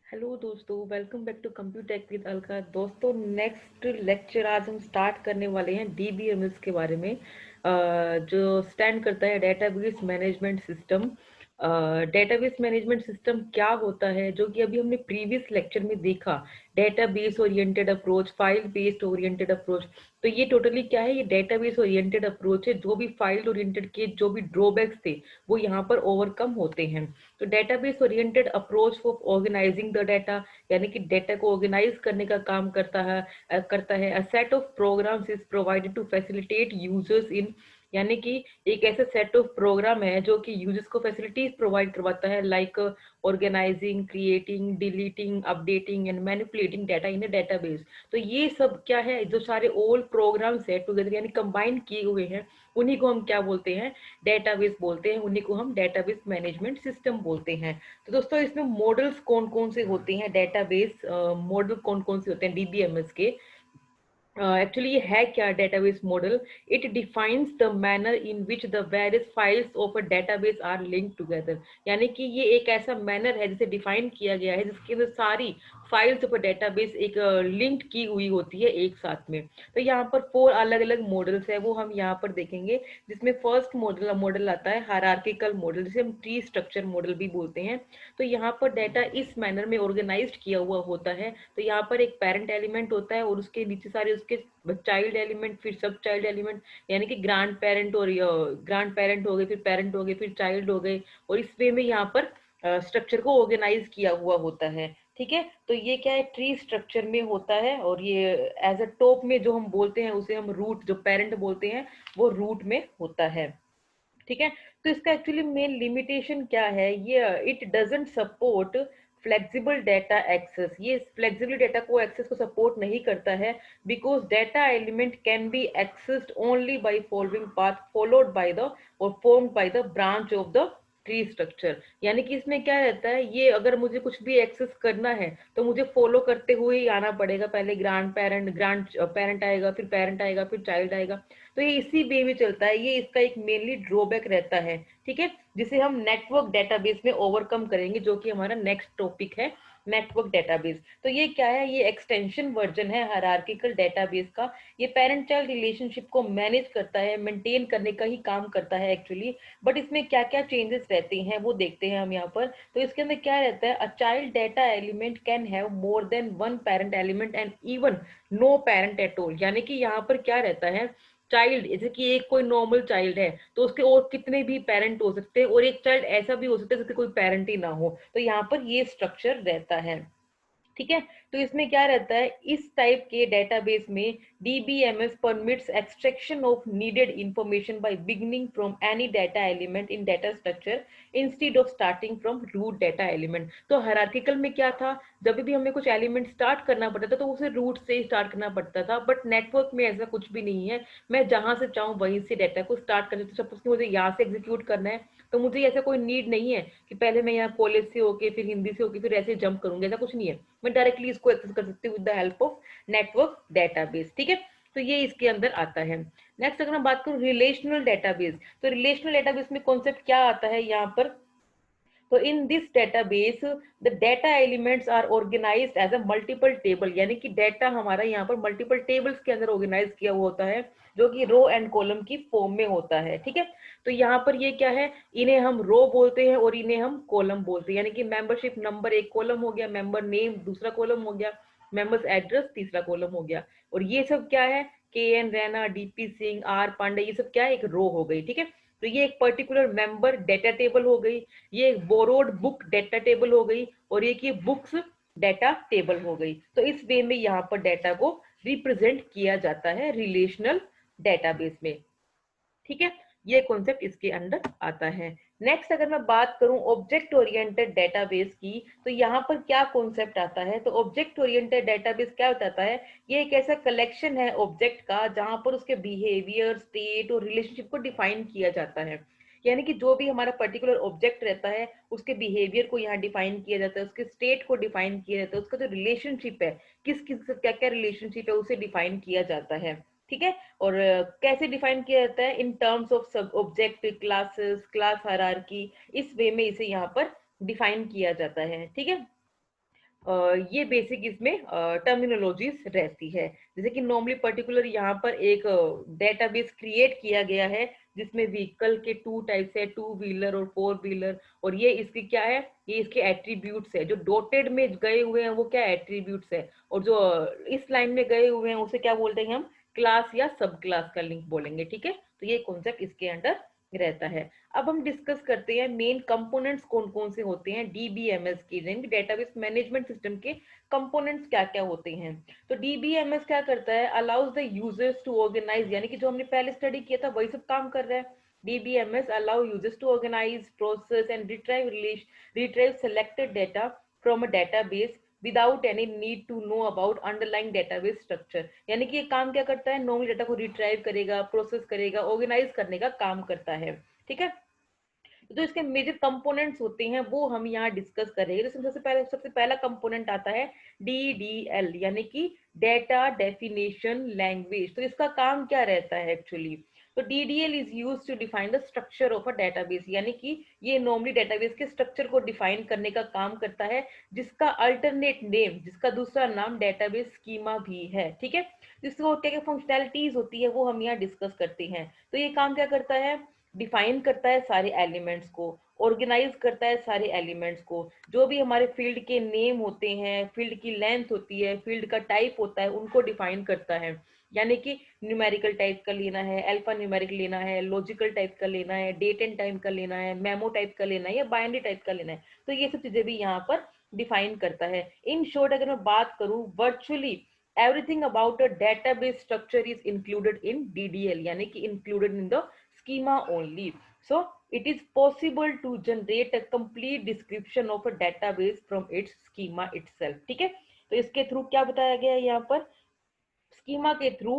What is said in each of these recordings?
Hello दोस्तों, welcome back to Computech with Alka. दोस्तों, next lecture आज हम स्टार्ट करने वाले हैं डीबीएमएस के बारे में, जो स्टैंड करता है database management system. Database management system क्या होता है, जो कि अभी हमने प्रीवियस लेक्चर में देखा। Database oriented approach, file based oriented approach. तो ये टोटली क्या है? ये डेटाबेस ओरिएंटेड अप्रोच है। जो भी फाइल ओरिएंटेड के जो भी ड्रॉबैक्स थे वो यहाँ पर ओवरकम होते हैं। तो database oriented approach for organizing the data, यानी कि डेटा को ऑर्गेनाइज करने का काम करता है। A set of programs is provided to facilitate users in, यानी कि एक ऐसा सेट ऑफ प्रोग्राम है जो कि यूजर्स को फैसिलिटीज प्रोवाइड करवाता है, like organizing, creating, deleting, updating and manipulating data in a database. तो ये सब क्या है? जो सारे ओल्ड प्रोग्राम्स है टुगेदर, यानी कंबाइन किए हुए हैं, उन्हीं को हम क्या बोलते हैं? डेटाबेस बोलते हैं। उन्हीं को हम डेटाबेस मैनेजमेंट सिस्टम बोलते हैं। तो दोस्तों, इसमें मॉडल्स कौन कौन से होते हैं? डेटाबेस मॉडल कौन कौन से होते हैं डीबीएमएस के? एक्चुअली ये है क्या database model? It defines the manner in which the various files of a database are link together, यानी कि ये एक ऐसा मैनर है जिसे डिफाइन किया गया है जिसके अंदर सारी फाइल्स ऑफ अ डेटाबेस एक लिंक्ड की हुई होती है एक साथ में। तो यहाँ पर 4 अलग अलग मॉडल्स है, वो हम यहाँ पर देखेंगे। जिसमें फर्स्ट मॉडल मॉडल आता है हायरार्किकल मॉडल, जिसे हम ट्री स्ट्रक्चर मॉडल भी बोलते हैं। तो यहाँ पर डाटा इस मैनर में ऑर्गेनाइज्ड किया हुआ होता है। तो यहाँ पर एक पेरेंट एलिमेंट होता है और उसके नीचे सारे उसके चाइल्ड एलिमेंट, फिर सब चाइल्ड एलिमेंट, यानी कि ग्रांड पेरेंट और ग्रांड पेरेंट हो गए, फिर पेरेंट हो गए, फिर चाइल्ड हो गए। और इस वे में यहाँ पर स्ट्रक्चर को ऑर्गेनाइज किया हुआ होता है। ठीक है, तो ये क्या है? ट्री स्ट्रक्चर में होता है। और ये एज अ टॉप में जो हम बोलते हैं उसे हम रूट, जो पेरेंट बोलते हैं, वो रूट में होता है। ठीक है, तो इसका एक्चुअली मेन लिमिटेशन क्या है? ये it doesn't support flexible data access. ये फ्लेक्सिबल डाटा को एक्सेस को सपोर्ट नहीं करता है, because data element can be accessed only by following path followed by the or formed by the branch of the tree structure. यानी कि इसमें क्या रहता है? ये अगर मुझे कुछ भी एक्सेस करना है तो मुझे फॉलो करते हुए ही आना पड़ेगा। पहले ग्रांड पेरेंट आएगा, फिर पेरेंट आएगा, फिर चाइल्ड आएगा। तो ये इसी वे में चलता है। ये इसका एक मेनली ड्रॉबैक रहता है। ठीक है, जिसे हम नेटवर्क डेटाबेस में ओवरकम करेंगे, जो कि हमारा नेक्स्ट टॉपिक है, नेटवर्क डेटाबेस। तो ये क्या है? ये एक्सटेंशन वर्जन है हायरार्किकल डेटाबेस का। ये पेरेंट चाइल्ड रिलेशनशिप को मैनेज करता है, मेंटेन करने का ही काम करता है एक्चुअली। बट इसमें क्या क्या चेंजेस रहते हैं वो देखते हैं हम यहाँ पर। तो इसके अंदर क्या रहता है? A child data element can have more than one parent element and even know parent at all. यानी कि यहाँ पर क्या रहता है? चाइल्ड, जैसे कि एक कोई नॉर्मल चाइल्ड है तो उसके और कितने भी पेरेंट हो सकते हैं, और एक चाइल्ड ऐसा भी हो सकता है जिसके कोई पेरेंट ही ना हो। तो यहाँ पर ये स्ट्रक्चर रहता है। ठीक है, तो इसमें क्या रहता है? इस टाइप के डेटाबेस में DBMS permits extraction of needed information by beginning from any data element in data structure instead of starting from root data element. तो हायरार्किकल में क्या था? जब भी हमें कुछ एलिमेंट स्टार्ट करना पड़ता था तो उसे रूट से स्टार्ट करना पड़ता था। बट नेटवर्क में ऐसा कुछ भी नहीं है। मैं जहां से चाहूँ वहीं से डाटा को स्टार्ट कर सकती हूँ। सपोज मुझे यहाँ से एग्जीक्यूट करना है तो मुझे ऐसा कोई नीड नहीं है कि पहले मैं यहाँ कॉलेज से होके फिर हिंदी से होके फिर ऐसे जंप करूंगी। ऐसा कुछ नहीं है। मैं डायरेक्टली इसको एक्सेस कर सकती हूँ with the help of network database. ठीक है, तो ये इसके अंदर आता है। नेक्स्ट अगर मैं बात करूँ रिलेशनल डेटाबेस, तो रिलेशनल डेटाबेस में कॉन्सेप्ट क्या आता है यहाँ पर? तो in this database the data elements are organized as a multiple table, यानी कि डेटा हमारा यहाँ पर मल्टीपल टेबल्स के अंदर ऑर्गेनाइज किया हुआ होता है, जो कि रो एंड कॉलम की फॉर्म में होता है। ठीक है, तो यहाँ पर ये क्या है? इन्हें हम रो बोलते हैं और इन्हें हम कॉलम बोलते हैं। यानी कि मेंबरशिप नंबर एक कॉलम हो गया, मेंबर नेम दूसरा कॉलम हो गया, मेंबर्स एड्रेस तीसरा कॉलम हो गया। और ये सब क्या है? K N Raina, DP Singh, R Pandey, ये सब क्या है? एक रो हो गई। ठीक है, तो ये एक पर्टिकुलर मेंबर डेटा टेबल हो गई, ये बोरोड बुक डेटा टेबल हो गई, और ये की बुक्स डेटा टेबल हो गई। तो इस वे में यहाँ पर डेटा को रिप्रेजेंट किया जाता है रिलेशनल डेटाबेस में। ठीक है, ये कॉन्सेप्ट इसके अंदर आता है। नेक्स्ट अगर मैं बात करूं ऑब्जेक्ट ओरिएंटेड डेटाबेस की, तो यहाँ पर क्या कॉन्सेप्ट आता है? तो ऑब्जेक्ट ओरिएंटेड डेटाबेस क्या बताता है? ये एक ऐसा कलेक्शन है ऑब्जेक्ट का जहां पर उसके बिहेवियर, स्टेट और रिलेशनशिप को डिफाइन किया जाता है। यानी कि जो भी हमारा पर्टिकुलर ऑब्जेक्ट रहता है उसके बिहेवियर को यहाँ डिफाइन किया जाता है, उसके स्टेट को डिफाइन किया जाता है, उसका जो रिलेशनशिप है, किस किस क्या क्या रिलेशनशिप है, उसे डिफाइन किया जाता है। ठीक है, और कैसे डिफाइन किया जाता है? इन टर्म्स ऑफ सब ऑब्जेक्ट क्लासेस, क्लास हायरार्की, इस वे में इसे यहाँ पर डिफाइन किया जाता है। ठीक है, ये बेसिक इसमें टर्मिनोलॉजीज रहती है। जैसे कि नॉर्मली पर्टिकुलर यहाँ पर एक डेटाबेस क्रिएट किया गया है जिसमें व्हीकल के टू टाइप्स है, टू व्हीलर और फोर व्हीलर, और ये इसकी क्या है, ये इसके एट्रीब्यूट्स है। जो डॉटेड में गए हुए हैं वो क्या एट्रीब्यूट्स है, और जो इस लाइन में गए हुए हैं उसे क्या बोलते हैं हम, क्लास या सब क्लास का लिंक बोलेंगे। ठीक है, तो ये कॉन्सेप्ट इसके अंडर रहता है। अब हम डिस्कस करते हैं मेन कंपोनेंट्स कौन कौन से होते हैं डीबीएमएस के, यानी डेटाबेस मैनेजमेंट सिस्टम के कंपोनेंट्स क्या क्या होते हैं। तो डीबीएमएस क्या करता है, allows the users to organize, यानी कि जो हमने पहले स्टडी किया था वही सब काम कर रहा है। DBMS allow users to organize, process and retrieve selected data from a database without any need to know about underlying database structure. यानी कि ये काम क्या करता है, नॉर्मल डेटा को रिट्राइव करेगा, प्रोसेस करेगा, ऑर्गेनाइज करने का काम करता है। ठीक है, तो इसके मेजर कंपोनेंट्स होते हैं वो हम यहाँ डिस्कस करेंगे। तो सबसे पहला कंपोनेंट आता है डीडीएल, यानी कि डेटा डेफिनेशन लैंग्वेज। तो इसका काम क्या रहता है एक्चुअली, तो DDL is use to define the structure of a database, यानी कि ये नॉर्मली डेटाबेस के स्ट्रक्चर को डिफाइन करने का काम करता है, जिसका अल्टरनेट नेम, जिसका दूसरा नाम डेटाबेस स्कीमा भी है। ठीक है, जिसको क्या क्या फंक्शनैलिटीज होती है वो हम यहाँ डिस्कस करते हैं। तो ये काम क्या करता है, डिफाइन करता है सारे एलिमेंट्स को, ऑर्गेनाइज करता है सारे एलिमेंट्स को, जो भी हमारे फील्ड के नेम होते हैं, फील्ड की लेंथ होती है, फील्ड का टाइप होता है, उनको डिफाइन करता है। यानी कि न्यूमेरिकल टाइप का लेना है, अल्फा न्यूमेरिक लेना है, लॉजिकल टाइप का लेना है, डेट एंड टाइम का लेना है, मेमो टाइप का लेना है या बाइनरी टाइप का लेना है, तो ये सब चीजें भी यहाँ पर डिफाइन करता है। इन शॉर्ट अगर मैं बात करूं, virtually everything about a database structure is included in DDL, यानी कि included in the schema only. So it is possible to generate a complete description of a database from its schema itself. ठीक है, तो इसके through क्या बताया गया है यहाँ पर, स्कीमा के थ्रू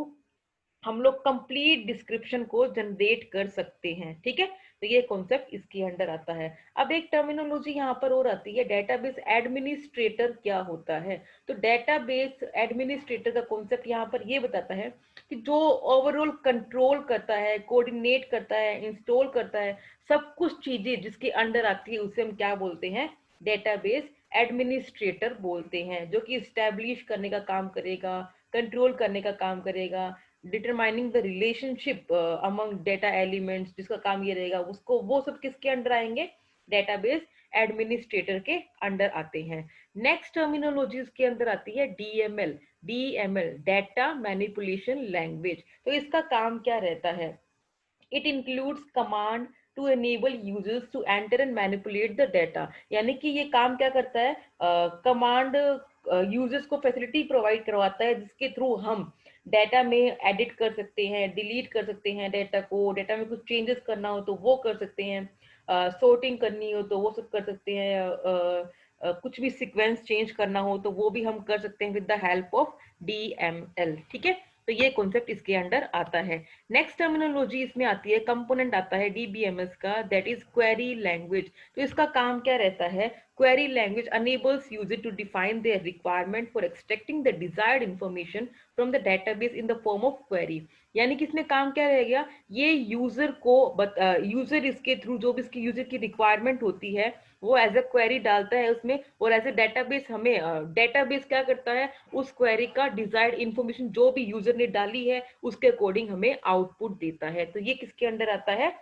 हम लोग कंप्लीट डिस्क्रिप्शन को जनरेट कर सकते हैं। ठीक है, तो ये कॉन्सेप्ट इसके अंडर आता है। अब एक टर्मिनोलॉजी यहाँ पर और आती है, डेटाबेस एडमिनिस्ट्रेटर क्या होता है। तो डेटाबेस एडमिनिस्ट्रेटर का कॉन्सेप्ट यहाँ पर ये बताता है कि जो ओवरऑल कंट्रोल करता है, कोऑर्डिनेट करता है, इंस्टॉल करता है, सब कुछ चीजें जिसके अंडर आती है उसे हम क्या बोलते हैं, डेटाबेस एडमिनिस्ट्रेटर बोलते हैं, जो कि इस्टेब्लिश करने का काम करेगा, कंट्रोल करने का काम करेगा, determining the relationship among data elements, जिसका काम ये रहेगा, उसको वो सब किसके अंडर आएंगे, डेटाबेस एडमिनिस्ट्रेटर के अंडर आते हैं। नेक्स्ट टर्मिनोलॉजीज के अंदर आती है DML. DML data manipulation language. तो इसका काम क्या रहता है, it includes command to enable users to enter and manipulate the data। यानी कि ये काम क्या करता है, कमांड यूजर्स को फैसिलिटी प्रोवाइड करवाता है जिसके थ्रू हम डेटा में एडिट कर सकते हैं, डिलीट कर सकते हैं डेटा को, डेटा में कुछ चेंजेस करना हो तो वो कर सकते हैं, सॉर्टिंग करनी हो तो वो सब कर सकते हैं, कुछ भी सीक्वेंस चेंज करना हो तो वो भी हम कर सकते हैं with the help of DML. ठीक है, तो ये कॉन्सेप्ट इसके अंडर आता है। नेक्स्ट टर्मिनोलॉजी इसमें आती है, कंपोनेंट आता है डीबीएमएस का, दैट इज क्वेरी लैंग्वेज। तो इसका काम क्या रहता है, query language enables user to define their requirement for extracting the desired information from the database in the form of query. यानी कि इसमें काम क्या रह गया, ये यूजर को यूजर इसके थ्रू जो भी इसकी यूजर की रिक्वायरमेंट होती है वो एज अ क्वेरी डालता है उसमें, और एज अ डेटाबेस हमें डेटाबेस क्या करता है, उस क्वेरी का डिजायर्ड इंफॉर्मेशन जो भी यूजर ने डाली है उसके अकॉर्डिंग हमें आउटपुट देता है। तो ये किसके अंडर आता है,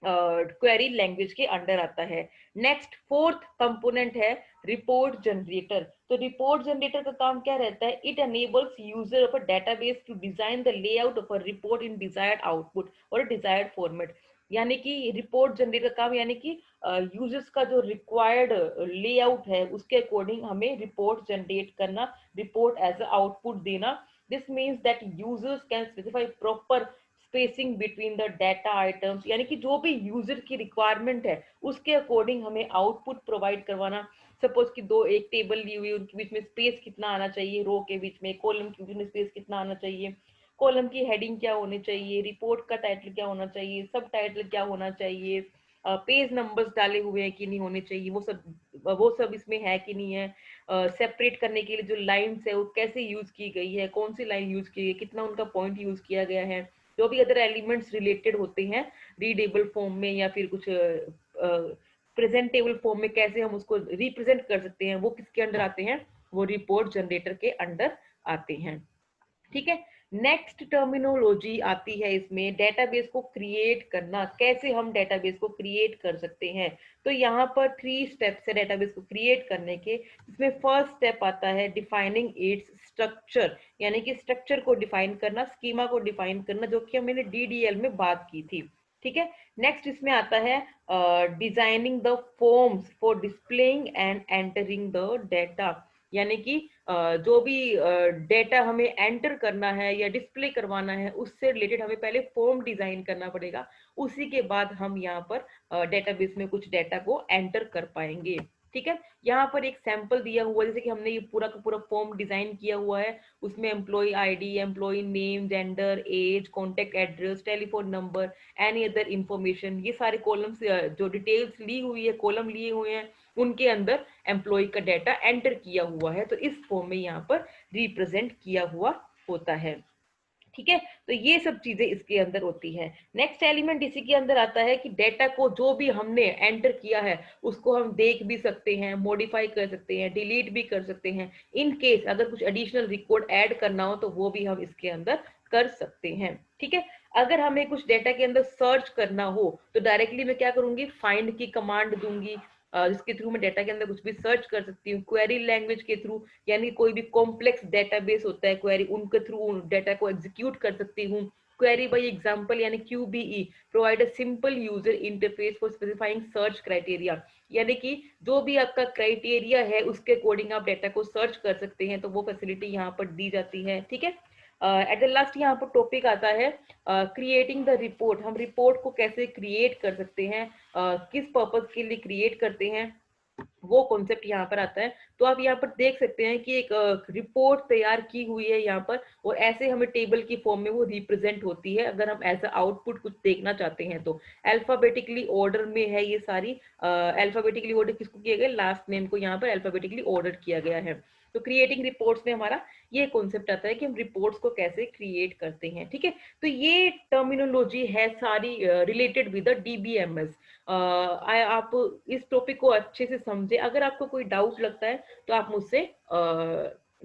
क्वेरी लैंग्वेज के अंडर आता है। नेक्स्ट फोर्थ कंपोनेंट है रिपोर्ट जनरेटर। तो रिपोर्ट जनरेटर का काम क्या रहता है, it enables user of a database to design the layout of a report in desired output और डिजायर्ड फॉर्मेट। यानी कि रिपोर्ट जनरेटर का काम, यानी कि यूजर्स का जो रिक्वायर्ड लेआउट है उसके अकॉर्डिंग हमें रिपोर्ट जनरेट करना, रिपोर्ट एज अ आउटपुट देना। This means that users can specify proper spacing between the data items, यानी कि जो भी यूजर की रिक्वायरमेंट है उसके अकॉर्डिंग हमें आउटपुट प्रोवाइड करवाना। सपोज कि दो एक टेबल ली हुई, उनके बीच में स्पेस कितना आना चाहिए, रो के बीच में, कॉलम के बीच में स्पेस कितना आना चाहिए, कॉलम की हेडिंग क्या होनी चाहिए, रिपोर्ट का टाइटल क्या होना चाहिए, सब टाइटल क्या होना चाहिए, पेज नंबर्स डाले हुए हैं कि नहीं होने चाहिए, वो सब इसमें है कि नहीं है, सेपरेट करने के लिए जो लाइंस है वो कैसे यूज की गई है, कौन सी लाइन यूज की है, कितना उनका पॉइंट यूज किया गया है, जो भी अदर एलिमेंट्स रिलेटेड होते हैं रीडेबल फॉर्म में या फिर कुछ प्रेजेंटेबल फॉर्म में कैसे हम उसको रिप्रेजेंट कर सकते हैं, वो किसके अंडर आते हैं, वो रिपोर्ट जनरेटर के अंडर आते हैं। ठीक है, नेक्स्ट टर्मिनोलॉजी आती है इसमें डेटाबेस को क्रिएट करना, कैसे हम डेटाबेस को क्रिएट कर सकते हैं। तो यहाँ पर 3 स्टेप्स है डेटाबेस को क्रिएट करने के। इसमें फर्स्ट स्टेप आता है डिफाइनिंग इट्स स्ट्रक्चर, यानी कि स्ट्रक्चर को डिफाइन करना, स्कीमा को डिफाइन करना, जो कि हमने डीडीएल में बात की थी। ठीक है, नेक्स्ट इसमें आता है designing the forms for displaying and entering the data, यानी कि जो भी डेटा हमें एंटर करना है या डिस्प्ले करवाना है उससे रिलेटेड हमें पहले फॉर्म डिजाइन करना पड़ेगा, उसी के बाद हम यहाँ पर डेटाबेस में कुछ डेटा को एंटर कर पाएंगे। ठीक है, यहाँ पर एक सैंपल दिया हुआ है, जैसे कि हमने ये पूरा का पूरा फॉर्म डिजाइन किया हुआ है, उसमें employ ID, employ name, gender, age, contact address, telephone number, any other information, ये सारे कॉलम्स जो डिटेल्स ली हुई है, कॉलम लिए हुए हैं, उनके अंदर एम्प्लॉय का डाटा एंटर किया हुआ है, तो इस फॉर्म में यहाँ पर रिप्रेजेंट किया हुआ होता है। ठीक है, तो ये सब चीजें इसके अंदर होती है। नेक्स्ट एलिमेंट इसी के अंदर आता है कि डेटा को जो भी हमने एंटर किया है उसको हम देख भी सकते हैं, मॉडिफाई कर सकते हैं, डिलीट भी कर सकते हैं। इन केस अगर कुछ एडिशनल रिकॉर्ड ऐड करना हो तो वो भी हम इसके अंदर कर सकते हैं। ठीक है, अगर हमें कुछ डेटा के अंदर सर्च करना हो तो डायरेक्टली मैं क्या करूंगी, फाइंड की कमांड दूंगी, जिसके थ्रू मैं डेटा के अंदर कुछ भी सर्च कर सकती हूँ। क्वेरी लैंग्वेज के थ्रू, यानी कोई भी कॉम्प्लेक्स डेटाबेस होता है क्वेरी, उनके थ्रू डेटा को एग्जीक्यूट कर सकती हूँ। क्वेरी बाय एग्जांपल यानी QBE provide a simple user interface for specifying search criteria, यानी कि जो भी आपका क्राइटेरिया है उसके अकॉर्डिंग आप डेटा को सर्च कर सकते हैं, तो वो फैसिलिटी यहाँ पर दी जाती है। ठीक है, एट द लास्ट यहाँ पर टॉपिक आता है क्रिएटिंग द रिपोर्ट, हम रिपोर्ट को कैसे क्रिएट कर सकते हैं, किस पर्पज के लिए क्रिएट करते हैं, वो कॉन्सेप्ट यहाँ पर आता है। तो आप यहाँ पर देख सकते हैं कि एक रिपोर्ट तैयार की हुई है यहाँ पर, और ऐसे हमें टेबल की फॉर्म में वो रिप्रेजेंट होती है अगर हम एज अ आउटपुट कुछ देखना चाहते हैं तो। अल्फाबेटिकली ऑर्डर में है ये सारी, अल्फाबेटिकली ऑर्डर किसको किया गया, लास्ट नेम को यहाँ पर अल्फाबेटिकली ऑर्डर किया गया है। तो क्रिएटिंग रिपोर्ट्स में हमारा ये कॉन्सेप्ट आता है कि हम रिपोर्ट्स को कैसे क्रिएट करते हैं। ठीक है, तो ये टर्मिनोलॉजी है सारी रिलेटेड विद द डीबीएमएस। आप इस टॉपिक को अच्छे से समझे, अगर आपको कोई डाउट लगता है तो आप मुझसे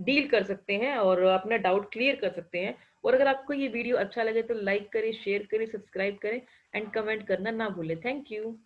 डील कर सकते हैं और अपना डाउट क्लियर कर सकते हैं। और अगर आपको ये वीडियो अच्छा लगे तो लाइक करें, शेयर करें, सब्सक्राइब करें एंड कमेंट करना ना भूलें। Thank you.